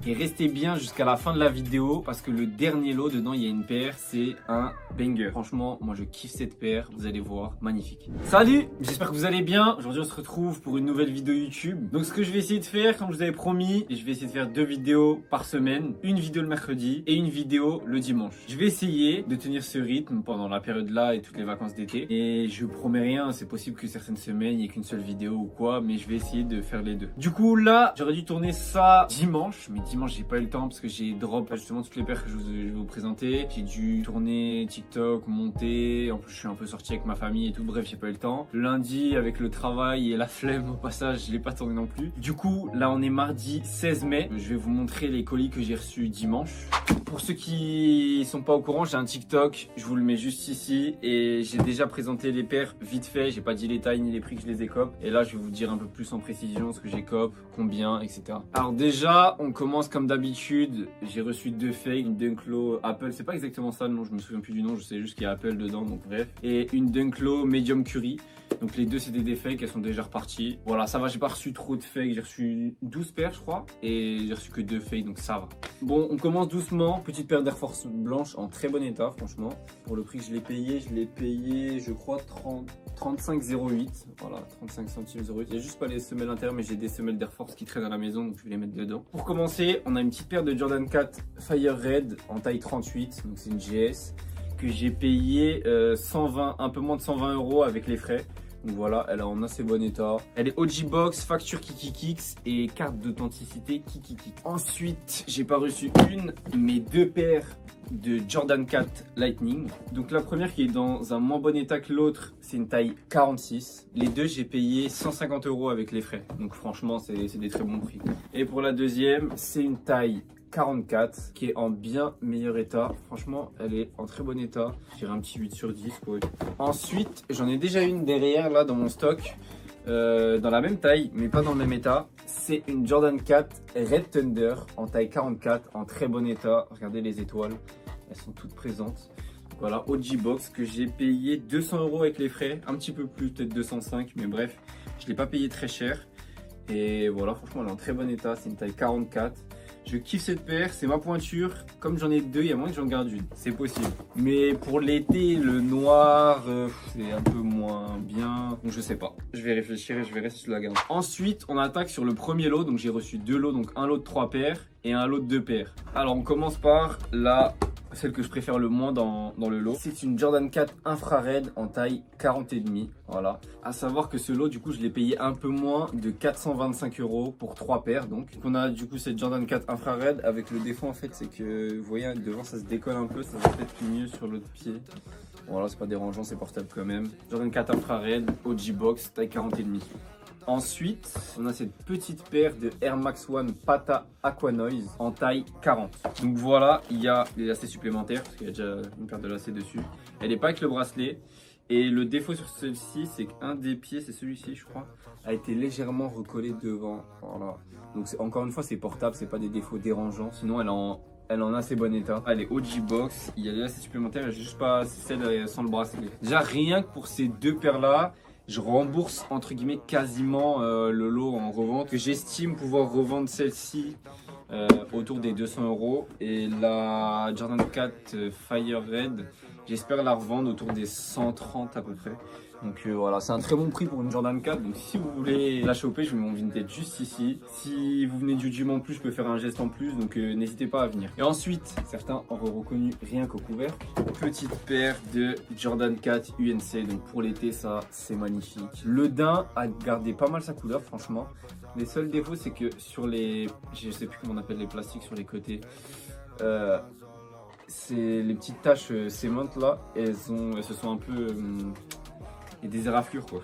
Et restez bien jusqu'à la fin de la vidéo parce que le dernier lot dedans il y a une paire, c'est un banger. Franchement, moi je kiffe cette paire, vous allez voir, magnifique. Salut, j'espère que vous allez bien. Aujourd'hui on se retrouve pour une nouvelle vidéo YouTube. Donc ce que je vais essayer de faire, comme je vous avais promis, je vais essayer de faire 2 vidéos par semaine. Une vidéo le mercredi et une vidéo le dimanche. Je vais essayer de tenir ce rythme pendant la période là et toutes les vacances d'été. Et je promets rien, c'est possible que certaines semaines il n'y ait qu'une seule vidéo ou quoi, mais je vais essayer de faire les deux. Du coup là, j'aurais dû tourner ça dimanche, mais dimanche j'ai pas eu le temps parce que j'ai drop justement toutes les paires que je vais vous présenter. J'ai dû tourner TikTok, monter, en plus je suis un peu sorti avec ma famille et tout, bref j'ai pas eu le temps. Le lundi avec le travail et la flemme au passage, je l'ai pas tourné non plus. Du coup là on est mardi 16 mai, je vais vous montrer les colis que j'ai reçus dimanche. Pour ceux qui sont pas au courant, j'ai un TikTok, je vous le mets juste ici et j'ai déjà présenté les paires vite fait, j'ai pas dit les tailles ni les prix que je les ai cop. Et là je vais vous dire un peu plus en précision ce que j'ai cop, combien, etc. Alors déjà on commence comme d'habitude, j'ai reçu 2 fakes, une Dunklo Apple, c'est pas exactement ça le nom, je me souviens plus du nom, je sais juste qu'il y a Apple dedans, donc bref. Et une Dunklo Medium Curry. Donc les deux c'était des fakes, elles sont déjà reparties. Voilà, ça va, j'ai pas reçu trop de fakes, j'ai reçu 12 paires je crois. Et j'ai reçu que 2 fakes, donc ça va. Bon, on commence doucement. Petite paire d'Air Force blanche en très bon état franchement. Pour le prix que je l'ai payé je crois 35,08. Voilà, 35 centimes 08. Il n'y a juste pas les semelles intérieures, mais j'ai des semelles d'Air Force qui traînent à la maison, donc je vais les mettre dedans. Pour commencer, on a une petite paire de Jordan 4 Fire Red en taille 38, donc c'est une GS, que j'ai payé 120, un peu moins de 120 € avec les frais. Donc voilà, elle est en assez bon état. Elle est OG Box, facture Kikikix et carte d'authenticité Kikikix. Ensuite, j'ai pas reçu une, mais 2 paires de Jordan 4 Lightning. Donc la première qui est dans un moins bon état que l'autre, c'est une taille 46. Les deux, j'ai payé 150 € avec les frais. Donc franchement, c'est des très bons prix. Et pour la deuxième, c'est une taille 44 qui est en bien meilleur état. Franchement elle est en très bon état, je dirais un petit 8 sur 10 quoi. Ensuite j'en ai déjà une derrière là dans mon stock, dans la même taille mais pas dans le même état. C'est une Jordan 4 Red Thunder en taille 44 en très bon état. Regardez les étoiles, elles sont toutes présentes. Voilà, OG Box que j'ai payé 200 € avec les frais, un petit peu plus, peut-être 205, mais bref je l'ai pas payé très cher. Et voilà, franchement elle est en très bon état, c'est une taille 44. Je kiffe cette paire, c'est ma pointure. Comme j'en ai 2, il y a moins que j'en garde une. C'est possible. Mais pour l'été, le noir, c'est un peu moins bien. Donc je sais pas. Je vais réfléchir et je verrai si je la garde. Ensuite, on attaque sur le premier lot. Donc j'ai reçu 2 lots. Donc un lot de 3 paires et un lot de 2 paires. Alors on commence par celle que je préfère le moins dans le lot. C'est une Jordan 4 infrared en taille 40,5. Voilà. À savoir que ce lot, du coup, je l'ai payé un peu moins de 425 € pour 3 paires. Donc on a du coup cette Jordan 4 infrared avec le défaut en fait, c'est que vous voyez devant ça se décolle un peu, ça va peut-être mieux sur l'autre pied. Voilà, c'est pas dérangeant, c'est portable quand même. Jordan 4 infrared, OG Box, taille 40,5. Ensuite, on a cette petite paire de Air Max One Pata Aqua Noise en taille 40. Donc voilà, il y a les lacets supplémentaires parce qu'il y a déjà une paire de lacets dessus. Elle n'est pas avec le bracelet. Et le défaut sur celle-ci, c'est qu'un des pieds, c'est celui-ci je crois, a été légèrement recollé devant. Voilà. Donc encore une fois, c'est portable, c'est pas des défauts dérangeants. Sinon, elle est en assez bon état. Elle est OG Box, il y a des lacets supplémentaires, j'ai juste pas celle sans le bracelet. Déjà, rien que pour ces 2 paires-là, je rembourse entre guillemets quasiment le lot en revente. Que j'estime pouvoir revendre celle-ci autour des 200 € et la Jordan 4 Fire Red, j'espère la revendre autour des 130 à peu près. Donc voilà, c'est un très bon prix pour une Jordan 4. Donc si vous voulez la choper, je mets mon Vinted juste ici. Si vous venez du gym en plus, je peux faire un geste en plus, donc n'hésitez pas à venir. Et ensuite, certains auraient reconnu rien qu'au couvercle, petite paire de Jordan 4 UNC. Donc pour l'été, ça c'est magnifique. Le daim a gardé pas mal sa couleur franchement. Les seuls défauts, c'est que sur les, je sais plus comment on appelle les plastiques sur les côtés, c'est les petites taches sémantes là, elles se sont un peu et des éraflures quoi.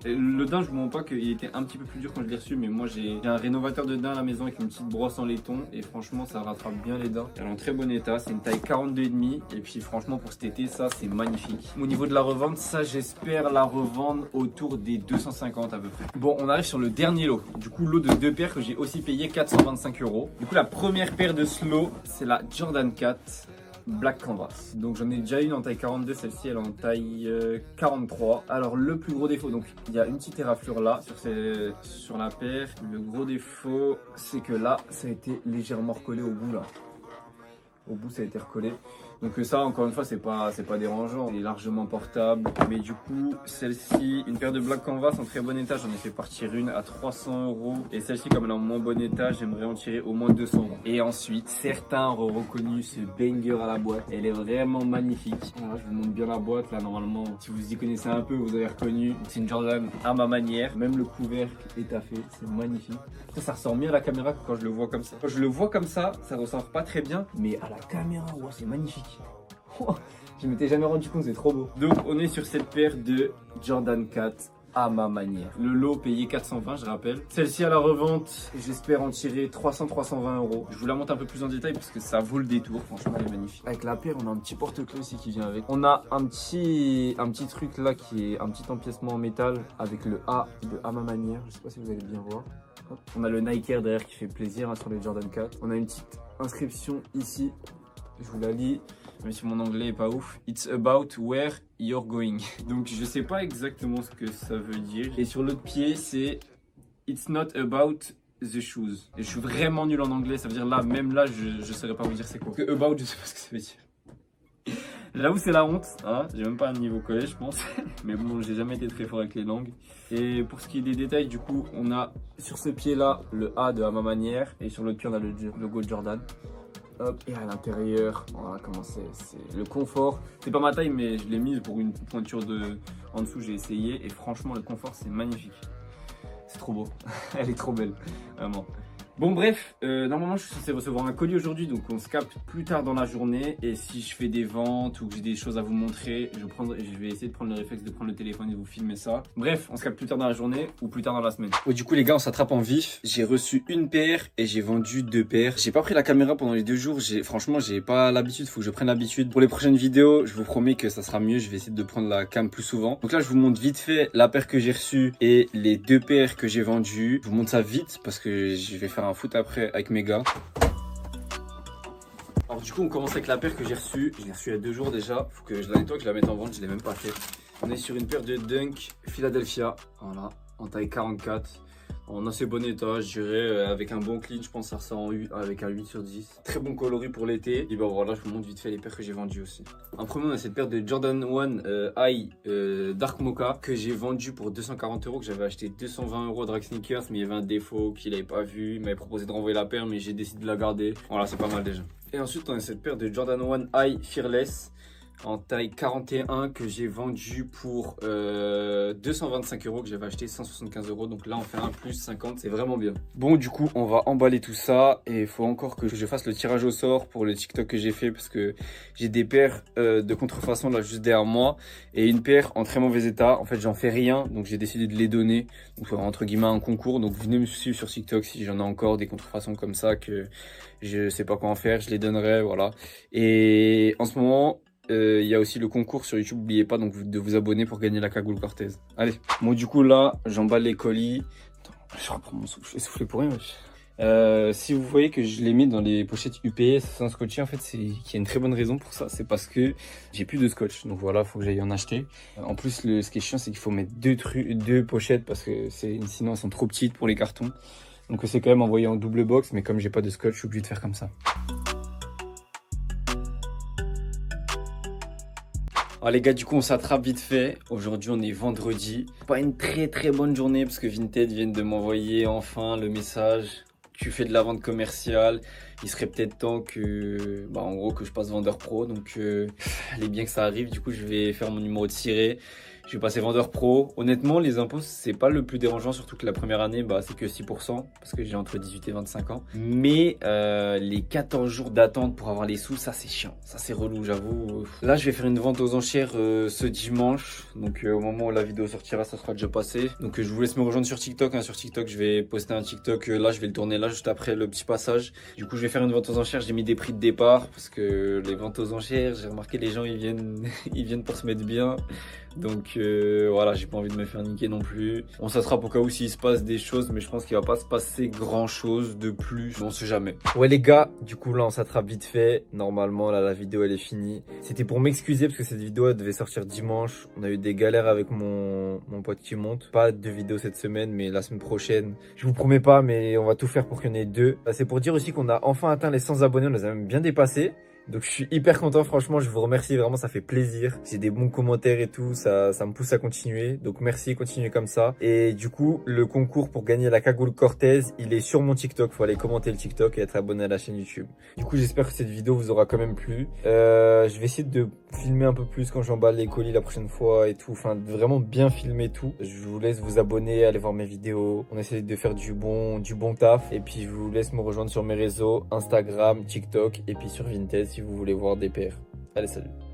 Et le daim, je vous montre pas qu'il était un petit peu plus dur quand je l'ai reçu, mais moi j'ai un rénovateur de daim à la maison avec une petite brosse en laiton et franchement ça rattrape bien les daims. Elle est en très bon état, c'est une taille 42,5 et puis franchement pour cet été ça c'est magnifique. Au niveau de la revente, ça j'espère la revendre autour des 250 à peu près. Bon, on arrive sur le dernier lot. Du coup lot de 2 paires que j'ai aussi payé 425 €. Du coup la première paire de ce lot, c'est la Jordan 4 Black Canvas. Donc j'en ai déjà une en taille 42, celle-ci elle est en taille 43. Alors le plus gros défaut, donc il y a une petite éraflure là sur la paire. Le gros défaut c'est que là ça a été légèrement recollé au bout là. Au bout ça a été recollé. Donc ça encore une fois c'est pas dérangeant, il est largement portable. Mais du coup celle-ci, une paire de Black Canvas en très bon état, j'en ai fait partir une à 300 €. Et celle-ci comme elle est en moins bon état, j'aimerais en tirer au moins 200 €. Et ensuite certains auront reconnu ce banger à la boîte, elle est vraiment magnifique. Voilà, je vous montre bien la boîte là, normalement si vous y connaissez un peu vous avez reconnu. C'est une Jordan à ma manière, même le couvercle est taffé, c'est magnifique. Ça ressort mieux à la caméra que quand je le vois comme ça. Quand je le vois comme ça ressort pas très bien, mais à la caméra, wow, c'est magnifique. Je m'étais jamais rendu compte, c'est trop beau. Donc on est sur cette paire de Jordan 4 à ma manière. Le lot payé 420, je rappelle. Celle-ci à la revente, j'espère en tirer 300-320 €. Je vous la montre un peu plus en détail parce que ça vaut le détour. Franchement, elle est magnifique. Avec la paire, on a un petit porte-clés aussi qui vient avec. On a un petit truc là qui est un petit empiècement en métal avec le A de à ma manière. Je sais pas si vous allez bien voir. Hop. On a le Nike Air derrière qui fait plaisir hein, sur les Jordan 4. On a une petite inscription ici. Je vous la lis, même si mon anglais est pas ouf. It's about where you're going. Donc je sais pas exactement ce que ça veut dire. Et sur l'autre pied, c'est It's not about the shoes. Et je suis vraiment nul en anglais, ça veut dire là, même là, je saurais pas vous dire c'est quoi. Parce que about, je sais pas ce que ça veut dire. J'avoue c'est la honte, hein. J'ai même pas un niveau collège je pense. Mais bon, j'ai jamais été très fort avec les langues. Et pour ce qui est des détails, du coup, on a sur ce pied là le A de à ma manière. Et sur l'autre pied, on a le logo Jordan. Hop, et à l'intérieur, voilà comment c'est le confort. C'est pas ma taille, mais je l'ai mise pour une pointure en dessous, j'ai essayé. Et franchement, le confort, c'est magnifique. C'est trop beau. Elle est trop belle, vraiment. Bon bref, normalement je suis censé recevoir un colis aujourd'hui, donc on se capte plus tard dans la journée. Et si je fais des ventes ou que j'ai des choses à vous montrer, je vais essayer de prendre le réflexe de prendre le téléphone et de vous filmer ça. Bref, on se capte plus tard dans la journée ou plus tard dans la semaine. Ouais, du coup les gars, on s'attrape en vif. J'ai reçu une paire et j'ai vendu 2 paires. J'ai pas pris la caméra pendant les 2 jours, franchement j'ai pas l'habitude, faut que je prenne l'habitude. Pour les prochaines vidéos, je vous promets que ça sera mieux, je vais essayer de prendre la cam plus souvent. Donc là je vous montre vite fait la paire que j'ai reçue et les 2 paires que j'ai vendues. Je vous montre ça vite parce que je vais faire un foot après avec mes gars. Alors du coup on commence avec la paire que j'ai reçue. Je l'ai reçue il y a 2 jours déjà. Faut que je la nettoie, que je la mette en vente, je l'ai même pas fait. On est sur une paire de Dunk Philadelphia. Voilà, en taille 44. En assez bon état, je dirais, avec un bon clean, je pense que ça ressort avec un 8 sur 10. Très bon coloris pour l'été. Et ben voilà, je vous montre vite fait les paires que j'ai vendues aussi. En premier, on a cette paire de Jordan 1 High Dark Mocha que j'ai vendue pour 240 €, que j'avais acheté 220 € Drag Sneakers, mais il y avait un défaut qu'il n'avait pas vu. Il m'avait proposé de renvoyer la paire, mais j'ai décidé de la garder. Voilà, c'est pas mal déjà. Et ensuite, on a cette paire de Jordan 1 High Fearless en taille 41 que j'ai vendu pour 225 € que j'avais acheté 175 €. Donc là on fait un plus 50, c'est vraiment bien. Bon du coup on va emballer tout ça et il faut encore que je fasse le tirage au sort pour le TikTok que j'ai fait parce que j'ai des paires de contrefaçon là juste derrière moi et une paire en très mauvais état. En fait j'en fais rien donc j'ai décidé de les donner. Donc entre guillemets un concours. Donc venez me suivre sur TikTok si j'en ai encore des contrefaçons comme ça que je sais pas quoi en faire, je les donnerai, voilà. Et en ce moment il y a aussi le concours sur YouTube, n'oubliez pas donc de vous abonner pour gagner la cagoule Cortez. Allez, bon du coup là, j'emballe les colis. Attends, je reprends mon souffle, je vais souffler pour rien. Si vous voyez que je les mets dans les pochettes UPS sans scotcher, en fait, qu'il y a une très bonne raison pour ça, c'est parce que j'ai plus de scotch. Donc voilà, faut que j'aille en acheter. En plus, ce qui est chiant, c'est qu'il faut mettre deux pochettes parce que sinon elles sont trop petites pour les cartons. Donc c'est quand même envoyé en double box, mais comme j'ai pas de scotch, je suis obligé de faire comme ça. Alors les gars, du coup on s'attrape vite fait. Aujourd'hui on est vendredi. Pas une très bonne journée parce que Vinted viennent de m'envoyer enfin le message. Tu fais de la vente commerciale. Il serait peut-être temps que, en gros, que je passe vendeur pro. Donc il est bien que ça arrive. Du coup je vais faire mon numéro de ciré. Je vais passer vendeur pro. Honnêtement, les impôts, c'est pas le plus dérangeant, surtout que la première année, c'est que 6%, parce que j'ai entre 18 et 25 ans. Mais les 14 jours d'attente pour avoir les sous, ça c'est chiant. Ça c'est relou, j'avoue. Là, je vais faire une vente aux enchères ce dimanche. Donc au moment où la vidéo sortira, ça sera déjà passé. Donc je vous laisse me rejoindre sur TikTok. Sur TikTok, je vais poster un TikTok. Là, je vais le tourner là, juste après le petit passage. Du coup, je vais faire une vente aux enchères. J'ai mis des prix de départ, parce que les ventes aux enchères, j'ai remarqué les gens, ils viennent pour se mettre bien. Donc voilà, j'ai pas envie de me faire niquer non plus. On s'attrape au cas où s'il se passe des choses, mais je pense qu'il va pas se passer grand chose de plus. On sait jamais. Ouais les gars, du coup là on s'attrape vite fait. Normalement là la vidéo elle est finie. C'était pour m'excuser parce que cette vidéo elle devait sortir dimanche. On a eu des galères avec mon pote qui monte. Pas de vidéo cette semaine, mais la semaine prochaine. Je vous promets pas, mais on va tout faire pour qu'il y en ait deux. C'est pour dire aussi qu'on a enfin atteint les 100 abonnés. On les a même bien dépassés. Donc je suis hyper content, franchement, je vous remercie, vraiment ça fait plaisir. J'ai des bons commentaires et tout, ça me pousse à continuer. Donc merci, continuez comme ça. Et du coup, le concours pour gagner la cagoule Cortez, il est sur mon TikTok. Faut aller commenter le TikTok et être abonné à la chaîne YouTube. Du coup, j'espère que cette vidéo vous aura quand même plu. Je vais essayer de filmer un peu plus quand j'emballe les colis la prochaine fois et tout. Enfin, vraiment bien filmer tout. Je vous laisse vous abonner, aller voir mes vidéos. On essaie de faire du bon taf. Et puis je vous laisse me rejoindre sur mes réseaux, Instagram, TikTok et puis sur Vinted si vous voulez voir des paires. Allez, salut!